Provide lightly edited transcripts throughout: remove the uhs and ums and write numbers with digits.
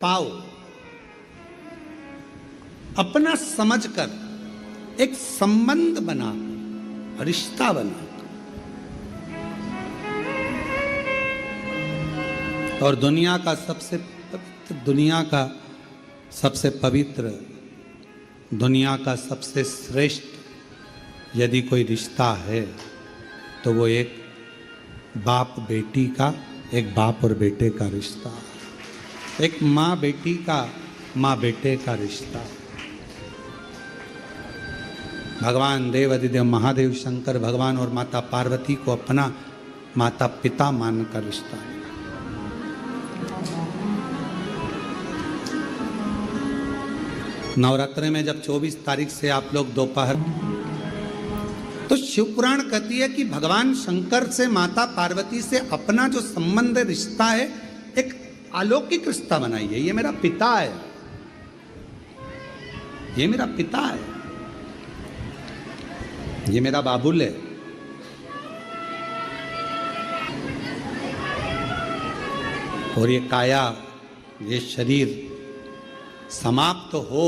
पाओ, अपना समझकर एक संबंध बना, रिश्ता बना, और दुनिया का सबसे पवित्र, दुनिया का सबसे श्रेष्ठ यदि कोई रिश्ता है तो वो एक बाप बेटी का, एक बाप और बेटे का रिश्ता, एक माँ बेटी का, माँ बेटे का रिश्ता। भगवान देव अधिदेव महादेव शंकर भगवान और माता पार्वती को अपना माता पिता मानकर रिश्ता है। नवरात्रि में जब 24 तारीख से आप लोग दोपहर, तो शिव पुराण कहती है कि भगवान शंकर से माता पार्वती से अपना जो संबंध रिश्ता है एक अलौकिक रिश्ता बनाइए। ये मेरा पिता है, ये मेरा पिता है, ये मेरा बाबुल है। और ये काया, ये शरीर समाप्त हो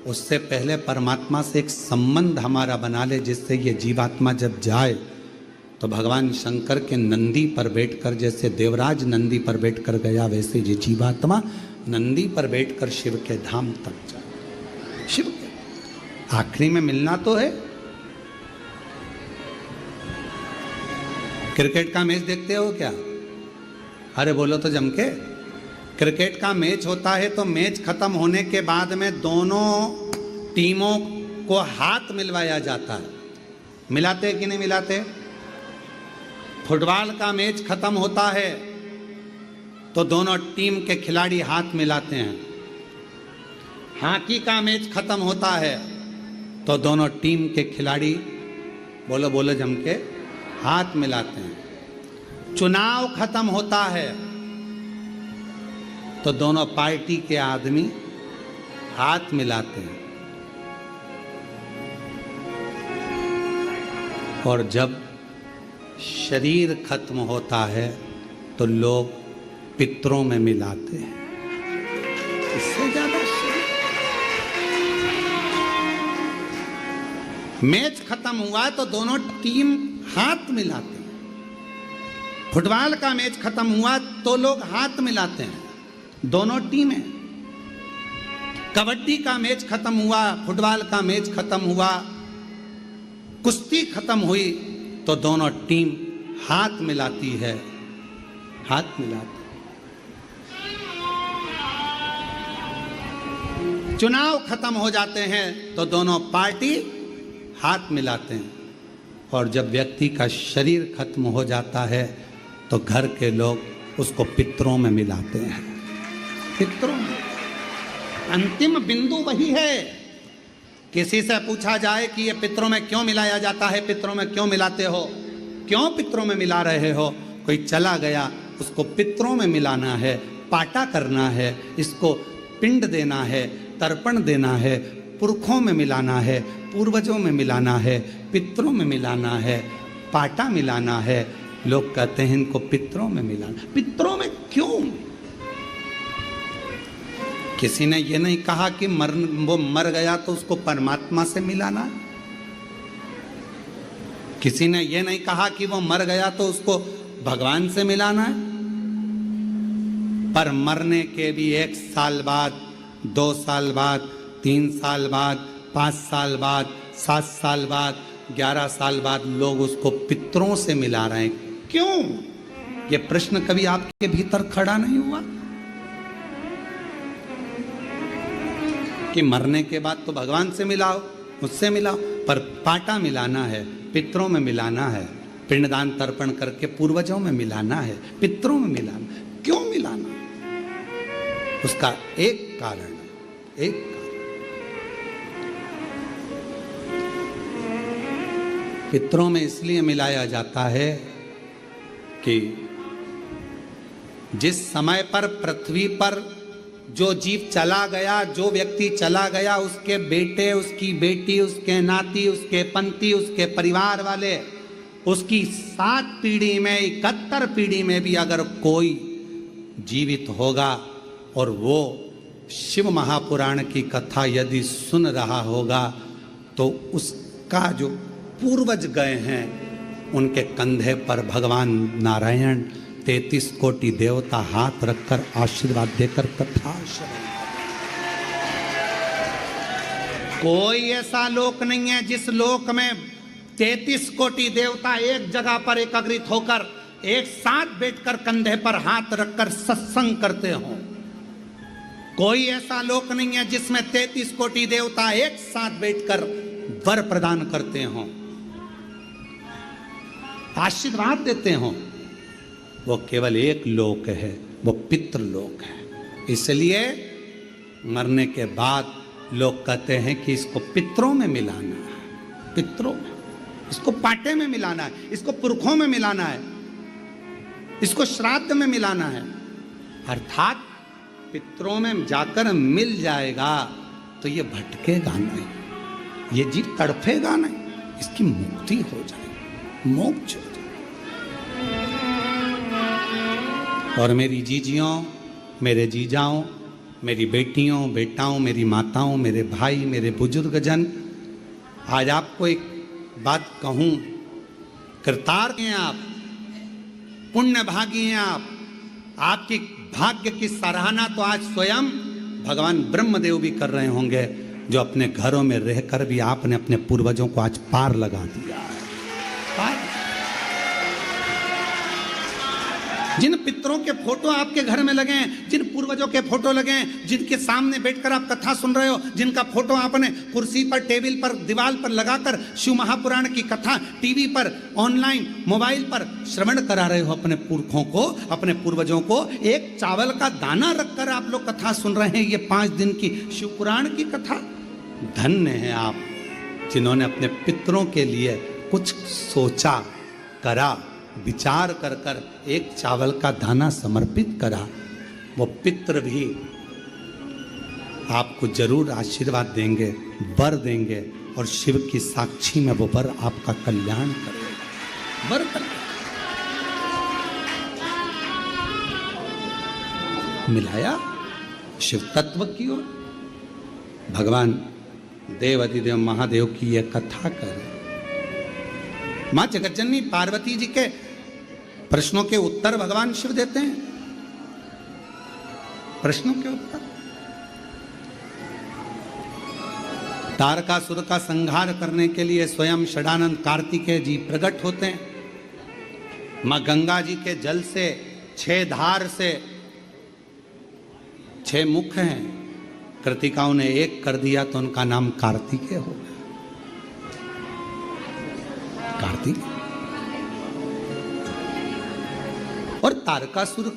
उससे पहले परमात्मा से एक संबंध हमारा बना ले, जिससे ये जीवात्मा जब जाए तो भगवान शंकर के नंदी पर बैठकर, जैसे देवराज नंदी पर बैठकर गया, वैसे ये जीवात्मा नंदी पर बैठकर शिव के धाम तक जाए। शिव के आखिरी में मिलना तो है। क्रिकेट का मैच देखते हो क्या? अरे बोलो तो जम के। क्रिकेट का मैच होता है तो मैच खत्म होने के बाद में दोनों टीमों को हाथ मिलवाया जाता है। मिलाते कि नहीं मिलाते? फुटबॉल का मैच खत्म होता है तो दोनों टीम के खिलाड़ी हाथ मिलाते हैं। हॉकी का मैच खत्म होता है तो दोनों टीम के खिलाड़ी, बोलो बोलो जम के, हाथ मिलाते हैं। चुनाव खत्म होता है तो दोनों पार्टी के आदमी हाथ मिलाते हैं। और जब शरीर खत्म होता है तो लोग पितरों में मिलाते हैं। इससे ज्यादा मैच खत्म हुआ तो दोनों टीम हाथ मिलाते हैं। फुटबॉल का मैच खत्म हुआ तो लोग हाथ मिलाते हैं, दोनों टीमें। कबड्डी का मैच खत्म हुआ, फुटबॉल का मैच खत्म हुआ, कुश्ती खत्म हुई तो दोनों टीम हाथ मिलाती है, हाथ मिलाती। चुनाव खत्म हो जाते हैं तो दोनों पार्टी हाथ मिलाते हैं। और जब व्यक्ति का शरीर खत्म हो जाता है तो घर के लोग उसको पितरों में मिलाते हैं। पितरों में अंतिम बिंदु वही है। किसी से पूछा जाए कि ये पितरों में क्यों मिलाया जाता है, पितरों में क्यों मिलाते हो, क्यों पितरों में मिला रहे हो? कोई चला गया, उसको पितरों में मिलाना है, पाटा करना है, इसको पिंड देना है, तर्पण देना है, पुरखों में मिलाना है, पूर्वजों में मिलाना है, पितरों में मिलाना है, पाटा मिलाना है। लोग कहते हैं इनको पितरों में मिलाना। पितरों में क्यों? किसी ने ये नहीं कहा कि वो मर गया तो उसको परमात्मा से मिलाना। किसी ने ये नहीं कहा कि वो मर गया तो उसको भगवान से मिलाना है। पर मरने के भी 1 साल बाद, 2 साल बाद, 3 साल बाद, 5 साल बाद, 7 साल बाद, 11 साल बाद लोग उसको पितरों से मिला रहे हैं। क्यों? ये प्रश्न कभी आपके भीतर खड़ा नहीं हुआ कि मरने के बाद तो भगवान से मिलाओ, उससे मिलाओ, पर पाटा मिलाना है, पितरों में मिलाना है, पिंडदान तर्पण करके पूर्वजों में मिलाना है, पितरों में मिलाना। क्यों मिलाना? उसका एक कारण है, एक कारण। पितरों में इसलिए मिलाया जाता है कि जिस समय पर पृथ्वी पर जो जीव चला गया, जो व्यक्ति चला गया, उसके बेटे, उसकी बेटी, उसके नाती, उसके पंती, उसके परिवार वाले, उसकी 7 पीढ़ी में, 71 पीढ़ी में भी अगर कोई जीवित होगा और वो शिव महापुराण की कथा यदि सुन रहा होगा तो उसका जो पूर्वज गए हैं उनके कंधे पर भगवान नारायण 33 कोटि देवता हाथ रखकर आशीर्वाद देकर कथा श्रवण। कोई ऐसा लोक नहीं है जिस लोक में 33 कोटि देवता एक जगह पर एकत्रित होकर एक साथ बैठकर कंधे पर हाथ रखकर सत्संग करते हो। कोई ऐसा लोक नहीं है जिसमें 33 कोटि देवता एक साथ बैठकर वर प्रदान करते हो, आशीर्वाद देते हो। वो केवल एक लोक है, वो पितृलोक है। इसलिए मरने के बाद लोग कहते हैं कि इसको पितरों में मिलाना है, पितरों में, इसको पाटे में मिलाना है, इसको पुरखों में मिलाना है, इसको श्राद्ध में मिलाना है। अर्थात पितरों में जाकर मिल जाएगा तो ये भटकेगा नहीं, ये जीव तड़फेगा नहीं, इसकी मुक्ति हो जाएगी, मोक्ष हो जाएगा। और मेरी जीजियों, मेरे जीजाओं, मेरी बेटियों बेटाओं, मेरी माताओं, मेरे भाई, मेरे बुजुर्गजन, आज आपको एक बात कहूं, कृतार्थ हैं आप, पुण्य भागी हैं आप। आपकी भाग्य की सराहना तो आज स्वयं भगवान ब्रह्मदेव भी कर रहे होंगे, जो अपने घरों में रहकर भी आपने अपने पूर्वजों को आज पार लगा दिया है। पार। जिन पितरों के फोटो आपके घर में लगे हैं, जिन पूर्वजों के फोटो लगे हैं, जिनके सामने बैठकर आप कथा सुन रहे हो, जिनका फोटो आपने कुर्सी पर, टेबल पर, दीवार पर लगाकर शिव महापुराण की कथा टीवी पर, ऑनलाइन, मोबाइल पर श्रवण करा रहे हो अपने पुरखों को, अपने पूर्वजों को, एक चावल का दाना रखकर आप लोग कथा सुन रहे हैं, ये 5 दिन की शिव पुराण की कथा। धन्य हैं आप जिन्होंने अपने पितरों के लिए कुछ सोचा, करा, विचार कर कर एक चावल का दाना समर्पित करा। वो पितर भी आपको जरूर आशीर्वाद देंगे, वर देंगे, और शिव की साक्षी में वो वर आपका कल्याण करेगा, वर करेगा। मिलाया शिव तत्व की ओर। भगवान देव अधिदेव महादेव की यह कथा करें। मां जगतजननी पार्वती जी के प्रश्नों के उत्तर भगवान शिव देते हैं, प्रश्नों के उत्तर। तारकासुर का संहार करने के लिए स्वयं षडानंद कार्तिकेय जी प्रकट होते हैं। मां गंगा जी के जल से 6 धार से 6 मुख हैं, कृतिकाओं ने एक कर दिया तो उनका नाम कार्तिकेय हो गया। कार्तिक। और तारकासुर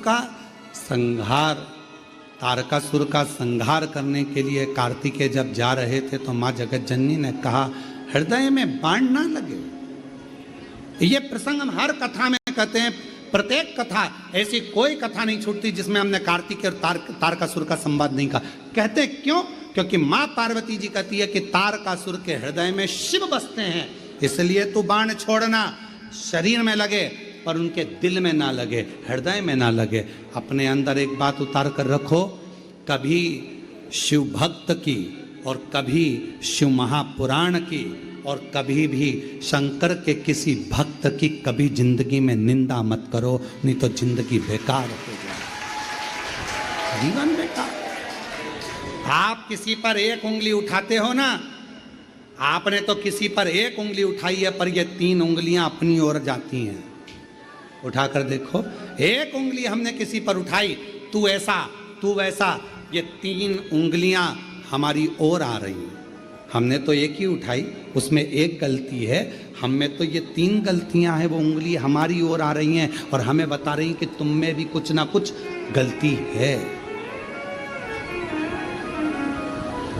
का संहार करने के लिए कार्तिकेय जब जा रहे थे तो मां जगतजननी ने कहा, हृदय में बाण ना लगे। ये प्रसंग हम हर कथा में कहते हैं, प्रत्येक कथा, ऐसी कोई कथा नहीं छूटती जिसमें हमने कार्तिकेय और तारकासुर का संवाद नहीं कहा। कहते हैं क्यों? क्योंकि मां पार्वती जी कहती है कि तारकासुर के हृदय में शिव बसते हैं, इसलिए तू बाण छोड़ना, शरीर में लगे पर उनके दिल में ना लगे, हृदय में ना लगे। अपने अंदर एक बात उतार कर रखो, कभी शिव भक्त की और कभी शिव महापुराण की और कभी भी शंकर के किसी भक्त की कभी जिंदगी में निंदा मत करो, नहीं तो जिंदगी बेकार हो जाए, जीवन बेकार। आप किसी पर एक उंगली उठाते हो ना, आपने तो किसी पर एक उंगली उठाई है पर ये 3 उंगलियां अपनी ओर जाती हैं। उठाकर देखो, एक उंगली हमने किसी पर उठाई, तू ऐसा तू वैसा, ये 3 उंगलियां हमारी ओर आ रही हैं। हमने तो एक ही उठाई, उसमें एक गलती है, हम में तो ये 3 गलतियां हैं, वो उंगली हमारी ओर आ रही हैं और हमें बता रही कि तुम में भी कुछ ना कुछ गलती है।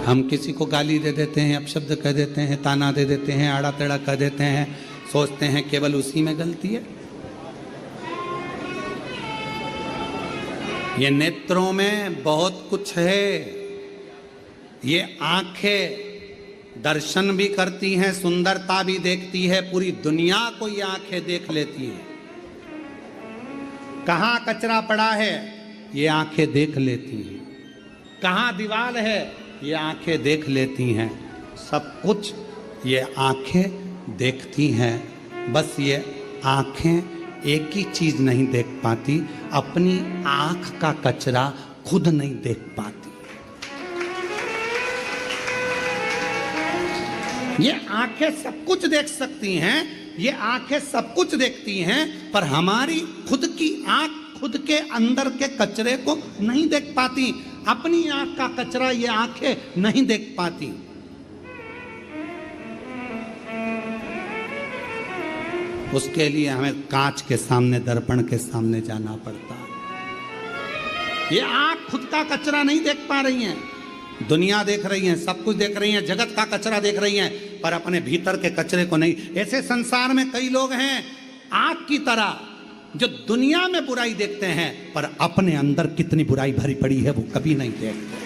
हम किसी को गाली दे देते हैं, अपशब्द कह देते हैं, ताना दे देते हैं, आड़ा टेढ़ा कह देते हैं, सोचते हैं केवल उसी में गलती है। ये नेत्रों में बहुत कुछ है, ये आंखें दर्शन भी करती हैं, सुंदरता भी देखती है, पूरी दुनिया को ये आंखें देख लेती हैं। कहाँ कचरा पड़ा है ये आंखें देख लेती हैं। कहाँ दीवार है, ये आंखें देख लेती हैं। सब कुछ ये आंखें देखती हैं, बस ये आंखें एक ही चीज नहीं देख पाती, अपनी आंख का कचरा खुद नहीं देख पाती। ये आंखें सब कुछ देख सकती हैं, ये आंखें सब कुछ देखती हैं, पर हमारी खुद की आंख खुद के अंदर के कचरे को नहीं देख पाती। अपनी आंख का कचरा ये आंखें नहीं देख पाती। उसके लिए हमें कांच के सामने, दर्पण के सामने जाना पड़ता है। ये आंख खुद का कचरा नहीं देख पा रही हैं। दुनिया देख रही है, सब कुछ देख रही है, जगत का कचरा देख रही है, पर अपने भीतर के कचरे को नहीं। ऐसे संसार में कई लोग हैं आंख की तरह, जो दुनिया में बुराई देखते हैं, पर अपने अंदर कितनी बुराई भरी पड़ी है वो कभी नहीं देखते।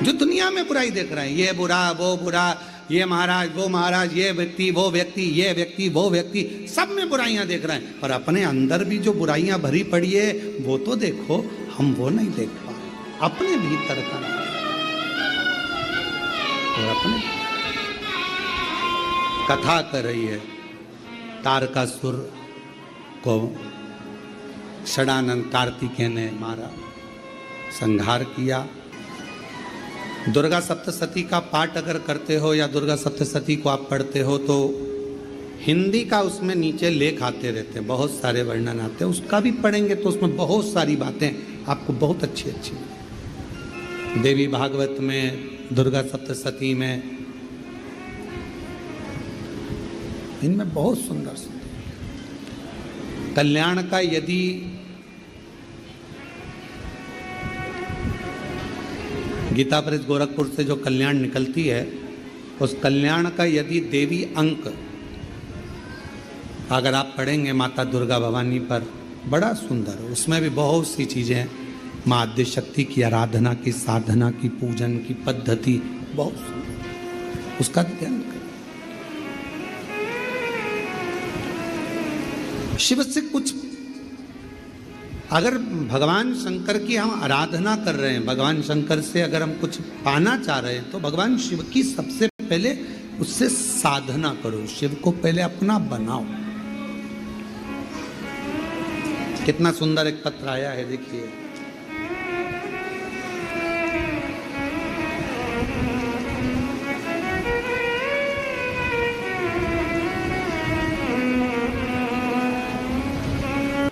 जो दुनिया में बुराई देख रहे हैं, ये बुरा, वो बुरा, ये महाराज, वो महाराज, ये व्यक्ति, वो व्यक्ति, ये व्यक्ति, वो व्यक्ति, सब में बुराइयां देख रहे हैं, पर अपने अंदर भी जो बुराइयां भरी पड़ी है वो तो देखो। हम वो नहीं देख पा रहे, अपने भीतर का। और अपने कथा कर रही है, तारकासुर को षडानंद कार्तिकेय ने मारा, संहार किया। दुर्गा सप्तशती का पाठ अगर करते हो या दुर्गा सप्तशती को आप पढ़ते हो तो हिंदी का उसमें नीचे लेख आते रहते हैं, बहुत सारे वर्णन आते हैं। उसका भी पढ़ेंगे तो उसमें बहुत सारी बातें आपको बहुत अच्छी अच्छी देवी भागवत में, दुर्गा सप्तशती में, इनमें बहुत सुंदर सुंदर कल्याण का यदि गीता प्रेस गोरखपुर से जो कल्याण निकलती है, उस कल्याण का यदि देवी अंक अगर आप पढ़ेंगे माता दुर्गा भवानी पर, बड़ा सुंदर, उसमें भी बहुत सी चीज़ें, माँ आद्य शक्ति की आराधना की, साधना की, पूजन की पद्धति, बहुत सुंदर, उसका ध्यान करें। शिव से कुछ, अगर भगवान शंकर की हम आराधना कर रहे हैं, भगवान शंकर से अगर हम कुछ पाना चाह रहे हैं, तो भगवान शिव की सबसे पहले उससे साधना करो, शिव को पहले अपना बनाओ। कितना सुंदर एक पत्र आया है, देखिए।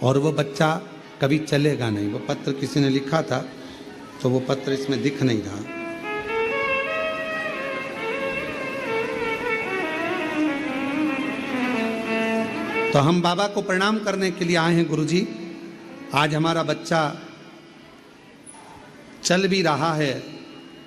और वो बच्चा कभी चलेगा नहीं, वो पत्र किसी ने लिखा था, तो वो पत्र इसमें दिख नहीं रहा। तो हम बाबा को प्रणाम करने के लिए आए हैं गुरुजी। आज हमारा बच्चा चल भी रहा है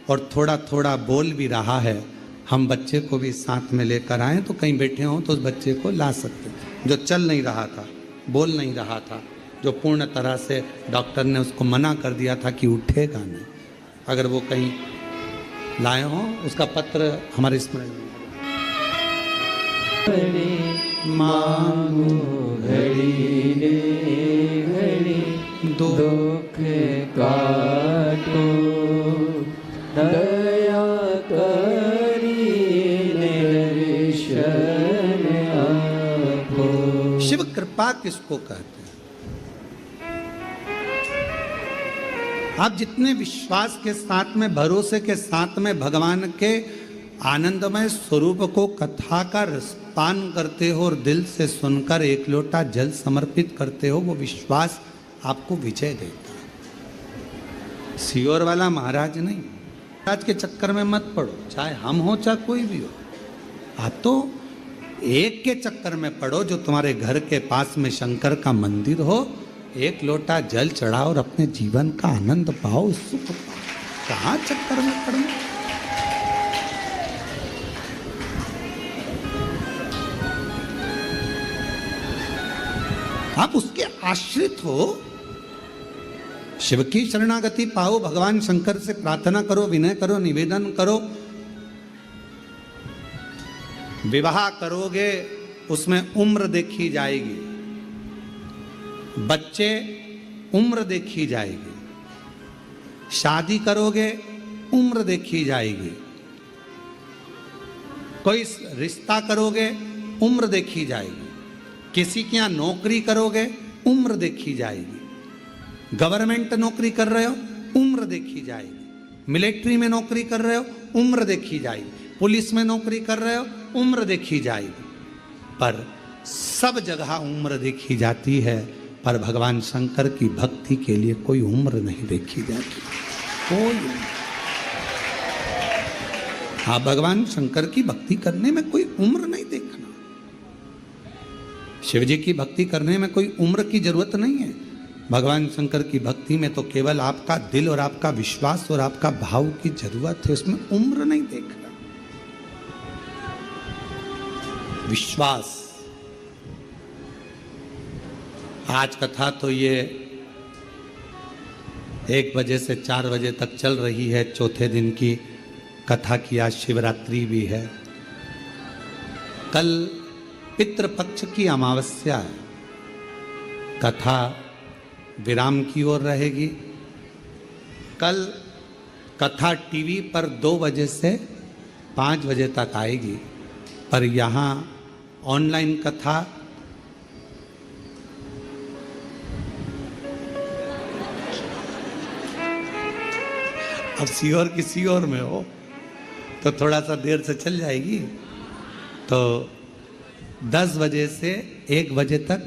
और थोड़ा थोड़ा बोल भी रहा है। हम बच्चे को भी साथ में लेकर आए, तो कहीं बैठे हों तो उस बच्चे को ला सकते, जो चल नहीं रहा था, बोल नहीं रहा था, जो पूर्ण तरह से डॉक्टर ने उसको मना कर दिया था कि उठेगा नहीं, अगर वो कहीं लाए हों, उसका पत्र हमारे स्मरण में। मांगो घड़ी रे घड़ी, दुख काटो, दया करी निर्शन आपो। शिव कृपा किसको कहते हैं? आप जितने विश्वास के साथ में, भरोसे के साथ में भगवान के आनंदमय स्वरूप को कथा का रसपान करते हो और दिल से सुनकर एक लोटा जल समर्पित करते हो, वो विश्वास आपको विजय देता है। सियोर वाला महाराज नहीं, महाराज के चक्कर में मत पड़ो, चाहे हम हो चाहे कोई भी हो। आप तो एक के चक्कर में पड़ो, जो तुम्हारे घर के पास में शंकर का मंदिर हो, एक लोटा जल चढ़ाओ और अपने जीवन का आनंद पाओ, सुख पाओ। कहाँ चक्कर में पड़ना? आप उसके आश्रित हो, शिव की शरणागति पाओ, भगवान शंकर से प्रार्थना करो, विनय करो, निवेदन करो। विवाह करोगे उसमें उम्र देखी जाएगी। बच्चे उम्र देखी जाएगी, शादी करोगे उम्र देखी जाएगी, कोई रिश्ता करोगे उम्र देखी जाएगी, किसी के यहाँ नौकरी करोगे उम्र देखी जाएगी, गवर्नमेंट नौकरी कर रहे हो उम्र देखी जाएगी, मिलिट्री में नौकरी कर रहे हो उम्र देखी जाएगी, पुलिस में नौकरी कर रहे हो उम्र देखी जाएगी, पर सब जगह उम्र देखी जाती है, पर भगवान शंकर की भक्ति के लिए कोई उम्र नहीं देखी जाती, कोई उम्र। हाँ, भगवान शंकर की भक्ति करने में कोई उम्र नहीं देखना। शिव जी की भक्ति करने में कोई उम्र की जरूरत नहीं है। भगवान शंकर की भक्ति में तो केवल आपका दिल और आपका विश्वास और आपका भाव की जरूरत है, उसमें उम्र नहीं देखना। विश्वास। आज कथा तो ये 1 बजे से 4 बजे तक चल रही है, चौथे दिन की कथा की आज शिवरात्रि भी है। कल पितृपक्ष की अमावस्या है, कथा विराम की ओर रहेगी। कल कथा टीवी पर 2 बजे से 5 बजे तक आएगी, पर यहाँ ऑनलाइन कथा अब सीहोर की सीहोर में हो तो थोड़ा सा देर से चल जाएगी, तो 10 बजे से 1 बजे तक